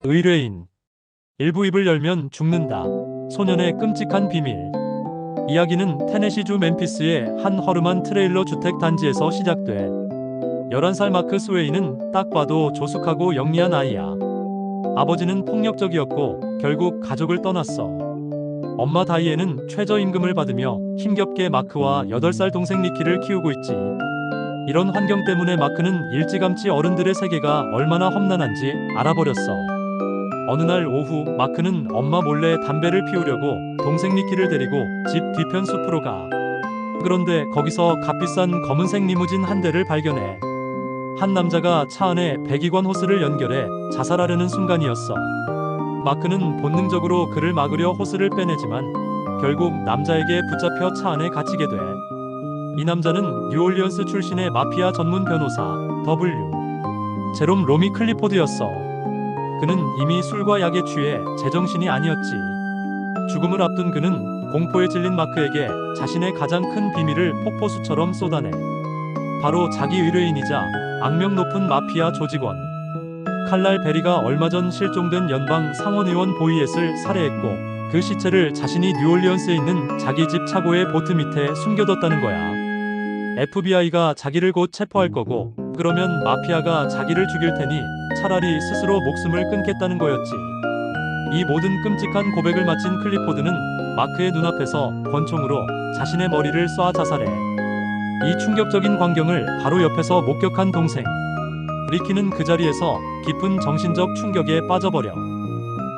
의뢰인. 일부 입을 열면 죽는다. 소년의 끔찍한 비밀. 이야기는 테네시주 멤피스의 한 허름한 트레일러 주택 단지에서 시작돼. 11살 마크 스웨이는 딱 봐도 조숙하고 영리한 아이야. 아버지는 폭력적이었고 결국 가족을 떠났어. 엄마 다이애는 최저임금을 받으며 힘겹게 마크와 8살 동생 리키를 키우고 있지. 이런 환경 때문에 마크는 일찌감치 어른들의 세계가 얼마나 험난한지 알아버렸어. 어느 날 오후 마크는 엄마 몰래 담배를 피우려고 동생 리키를 데리고 집 뒤편 숲으로 가. 그런데 거기서 값비싼 검은색 리무진 한 대를 발견해. 한 남자가 차 안에 배기관 호스를 연결해 자살하려는 순간이었어. 마크는 본능적으로 그를 막으려 호스를 빼내지만 결국 남자에게 붙잡혀 차 안에 갇히게 돼. 이 남자는 뉴올리언스 출신의 마피아 전문 변호사 W. 제롬 로미 클리포드였어. 그는 이미 술과 약에 취해 제정신이 아니었지. 죽음을 앞둔 그는 공포에 질린 마크에게 자신의 가장 큰 비밀을 폭포수처럼 쏟아내. 바로 자기 의뢰인이자 악명 높은 마피아 조직원 칼날 베리가 얼마 전 실종된 연방 상원의원 보이엣을 살해했고 그 시체를 자신이 뉴올리언스에 있는 자기 집 차고의 보트 밑에 숨겨뒀다는 거야. FBI가 자기를 곧 체포할 거고 그러면 마피아가 자기를 죽일 테니 차라리 스스로 목숨을 끊겠다는 거였지. 이 모든 끔찍한 고백을 마친 클리포드는 마크의 눈앞에서 권총으로 자신의 머리를 쏴 자살해. 이 충격적인 광경을 바로 옆에서 목격한 동생 리키는 그 자리에서 깊은 정신적 충격에 빠져버려.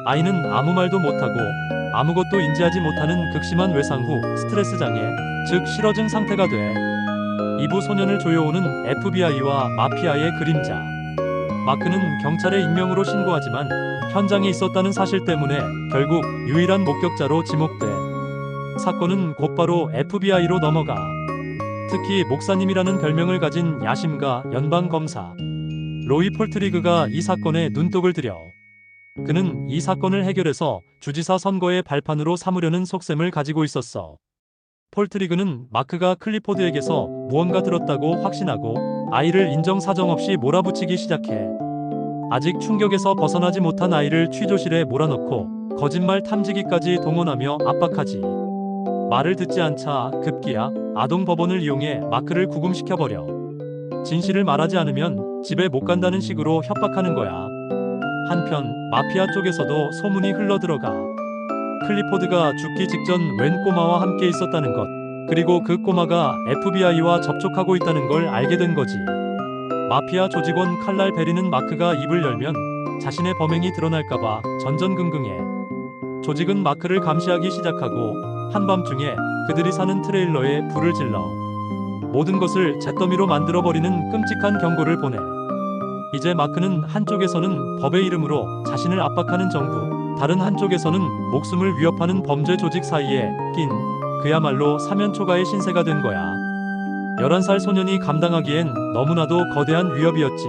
아이는 아무 말도 못하고 아무것도 인지하지 못하는 극심한 외상 후 스트레스 장애, 즉 실어증 상태가 돼. 이부 소년을 조여오는 FBI와 마피아의 그림자. 마크는 경찰에 익명으로 신고하지만 현장에 있었다는 사실 때문에 결국 유일한 목격자로 지목돼. 사건은 곧바로 FBI로 넘어가. 특히 목사님이라는 별명을 가진 야심가 연방검사 로이 폴트리그가 이 사건에 눈독을 들여. 그는 이 사건을 해결해서 주지사 선거의 발판으로 삼으려는 속셈을 가지고 있었어. 폴트리그는 마크가 클리포드에게서 무언가 들었다고 확신하고 아이를 인정사정 없이 몰아붙이기 시작해. 아직 충격에서 벗어나지 못한 아이를 취조실에 몰아넣고 거짓말 탐지기까지 동원하며 압박하지. 말을 듣지 않자 급기야 아동법원을 이용해 마크를 구금시켜버려. 진실을 말하지 않으면 집에 못 간다는 식으로 협박하는 거야. 한편 마피아 쪽에서도 소문이 흘러들어가. 클리포드가 죽기 직전 웬 꼬마와 함께 있었다는 것, 그리고 그 꼬마가 FBI와 접촉하고 있다는 걸 알게 된 거지. 마피아 조직원 칼날 베리는 마크가 입을 열면 자신의 범행이 드러날까봐 전전긍긍해. 조직은 마크를 감시하기 시작하고 한밤중에 그들이 사는 트레일러에 불을 질러 모든 것을 잿더미로 만들어버리는 끔찍한 경고를 보내. 이제 마크는 한쪽에서는 법의 이름으로 자신을 압박하는 정부, 다른 한쪽에서는 목숨을 위협하는 범죄 조직 사이에 낀 그야말로 사면초가의 신세가 된 거야. 11살 소년이 감당하기엔 너무나도 거대한 위협이었지.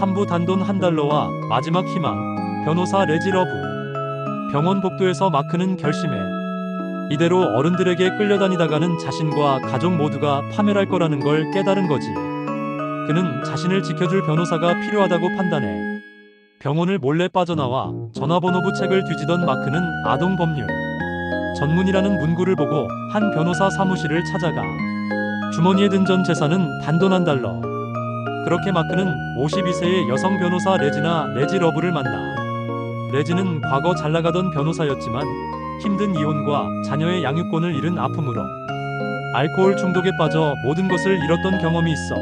3부 단돈 $1와 마지막 희망, 변호사 레지 러브. 병원 복도에서 마크는 결심해. 이대로 어른들에게 끌려다니다가는 자신과 가족 모두가 파멸할 거라는 걸 깨달은 거지. 그는 자신을 지켜줄 변호사가 필요하다고 판단해. 병원을 몰래 빠져나와 전화번호부 책을 뒤지던 마크는 아동법률 전문이라는 문구를 보고 한 변호사 사무실을 찾아가. 주머니에 든 전 재산은 단돈 $1. 그렇게 마크는 52세의 여성 변호사 레지 러브를 만나. 레지는 과거 잘나가던 변호사였지만 힘든 이혼과 자녀의 양육권을 잃은 아픔으로 알코올 중독에 빠져 모든 것을 잃었던 경험이 있어.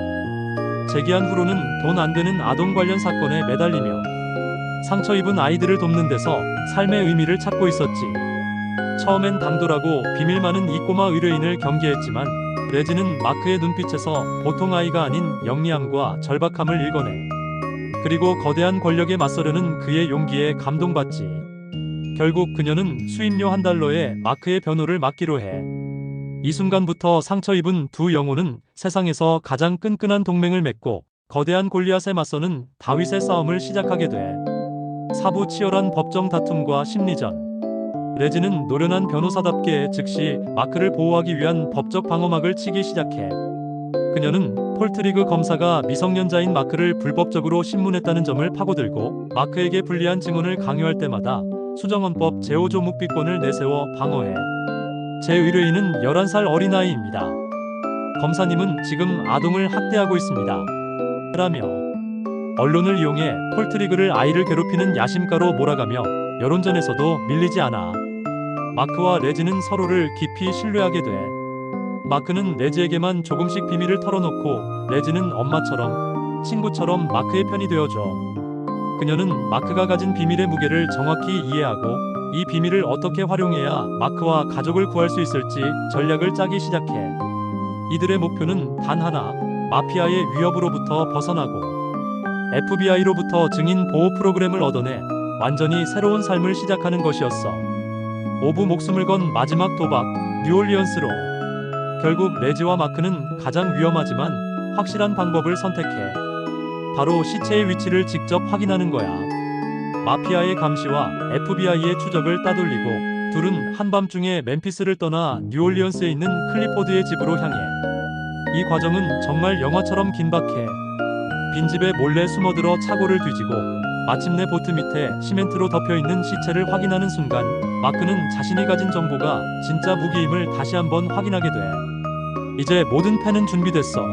재기한 후로는 돈 안 되는 아동 관련 사건에 매달리며 상처 입은 아이들을 돕는 데서 삶의 의미를 찾고 있었지. 처음엔 당돌하고 비밀 많은 이 꼬마 의뢰인을 경계했지만 레지는 마크의 눈빛에서 보통 아이가 아닌 영리함과 절박함을 읽어내. 그리고 거대한 권력에 맞서려는 그의 용기에 감동받지. 결국 그녀는 수임료 $1에 마크의 변호를 맡기로 해. 이 순간부터 상처 입은 두 영혼은 세상에서 가장 끈끈한 동맹을 맺고 거대한 골리앗에 맞서는 다윗의 싸움을 시작하게 돼. 사부 치열한 법정 다툼과 심리전. 레지는 노련한 변호사답게 즉시 마크를 보호하기 위한 법적 방어막을 치기 시작해. 그녀는 폴트리그 검사가 미성년자인 마크를 불법적으로 신문했다는 점을 파고들고 마크에게 불리한 증언을 강요할 때마다 수정헌법 제5조 묵비권을 내세워 방어해. 제 의뢰인은 11살 어린아이입니다. 검사님은 지금 아동을 학대하고 있습니다. 라며 언론을 이용해 폴트리그를 아이를 괴롭히는 야심가로 몰아가며 여론전에서도 밀리지 않아 마크와 레지는 서로를 깊이 신뢰하게 돼. 마크는 레지에게만 조금씩 비밀을 털어놓고 레지는 엄마처럼 친구처럼 마크의 편이 되어줘. 그녀는 마크가 가진 비밀의 무게를 정확히 이해하고 이 비밀을 어떻게 활용해야 마크와 가족을 구할 수 있을지 전략을 짜기 시작해. 이들의 목표는 단 하나, 마피아의 위협으로부터 벗어나고 FBI로부터 증인 보호 프로그램을 얻어내 완전히 새로운 삶을 시작하는 것이었어. 오브 목숨을 건 마지막 도박, 뉴올리언스로. 결국 레지와 마크는 가장 위험하지만 확실한 방법을 선택해. 바로 시체의 위치를 직접 확인하는 거야. 마피아의 감시와 FBI의 추적을 따돌리고 둘은 한밤중에 멤피스를 떠나 뉴올리언스에 있는 클리포드의 집으로 향해. 이 과정은 정말 영화처럼 긴박해. 빈집에 몰래 숨어들어 차고를 뒤지고 마침내 보트 밑에 시멘트로 덮여있는 시체를 확인하는 순간 마크는 자신이 가진 정보가 진짜 무기임을 다시 한번 확인하게 돼. 이제 모든 패는 준비됐어.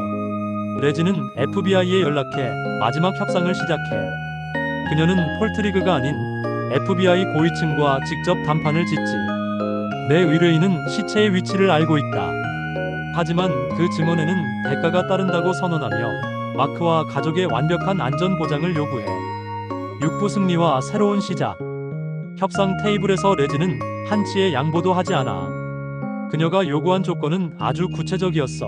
레지는 FBI에 연락해 마지막 협상을 시작해. 그녀는 폴트리그가 아닌 FBI 고위층과 직접談判을 짓지. 내 의뢰인은 시체의 위치를 알고 있다. 하지만 그 증언에는 대가가 따른다고 선언하며 마크와 가족의 완벽한 안전 보장을 요구해. 육부 승리와 새로운 시작. 협상 테이블에서 레지는 한치의 양보도 하지 않아. 그녀가 요구한 조건은 아주 구체적이었어.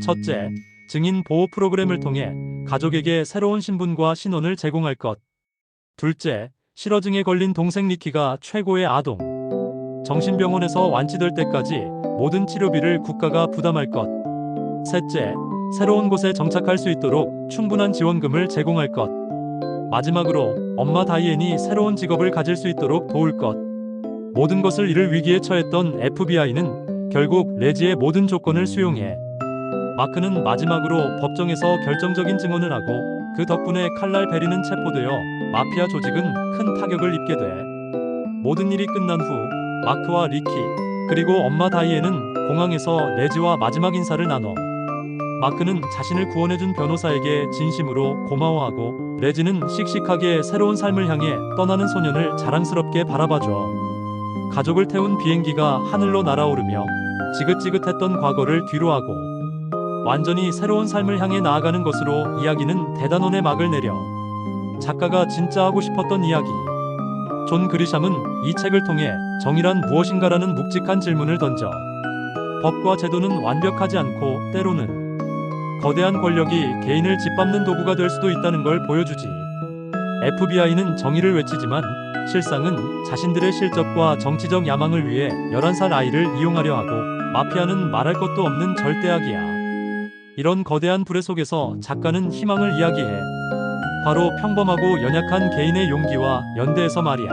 첫째, 증인 보호 프로그램을 통해 가족에게 새로운 신분과 신원을 제공할 것. 둘째, 실어증에 걸린 동생 리키가 최고의 아동. 정신병원에서 완치될 때까지 모든 치료비를 국가가 부담할 것. 셋째, 새로운 곳에 정착할 수 있도록 충분한 지원금을 제공할 것. 마지막으로 엄마 다이앤이 새로운 직업을 가질 수 있도록 도울 것. 모든 것을 잃을 위기에 처했던 FBI는 결국 레지의 모든 조건을 수용해. 마크는 마지막으로 법정에서 결정적인 증언을 하고 그 덕분에 칼날 베리는 체포되어 마피아 조직은 큰 타격을 입게 돼. 모든 일이 끝난 후 마크와 리키 그리고 엄마 다이앤은 공항에서 레지와 마지막 인사를 나눠. 마크는 자신을 구원해준 변호사에게 진심으로 고마워하고 레지는 씩씩하게 새로운 삶을 향해 떠나는 소년을 자랑스럽게 바라봐줘. 가족을 태운 비행기가 하늘로 날아오르며 지긋지긋했던 과거를 뒤로하고 완전히 새로운 삶을 향해 나아가는 것으로 이야기는 대단원의 막을 내려. 작가가 진짜 하고 싶었던 이야기. 존 그리샴은 이 책을 통해 정의란 무엇인가라는 묵직한 질문을 던져. 법과 제도는 완벽하지 않고 때로는 거대한 권력이 개인을 짓밟는 도구가 될 수도 있다는 걸 보여주지. FBI는 정의를 외치지만 실상은 자신들의 실적과 정치적 야망을 위해 11살 아이를 이용하려 하고 마피아는 말할 것도 없는 절대악이야. 이런 거대한 불의 속에서 작가는 희망을 이야기해. 바로 평범하고 연약한 개인의 용기와 연대에서 말이야.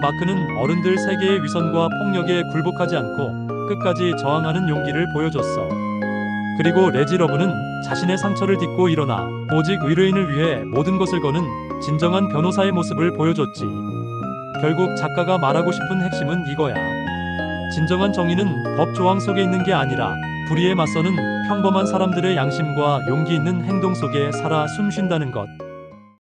마크는 어른들 세계의 위선과 폭력에 굴복하지 않고 끝까지 저항하는 용기를 보여줬어. 그리고 레지 러브는 자신의 상처를 딛고 일어나 오직 의뢰인을 위해 모든 것을 거는 진정한 변호사의 모습을 보여줬지. 결국 작가가 말하고 싶은 핵심은 이거야. 진정한 정의는 법 조항 속에 있는 게 아니라 불의에 맞서는 평범한 사람들의 양심과 용기 있는 행동 속에 살아 숨쉰다는 것.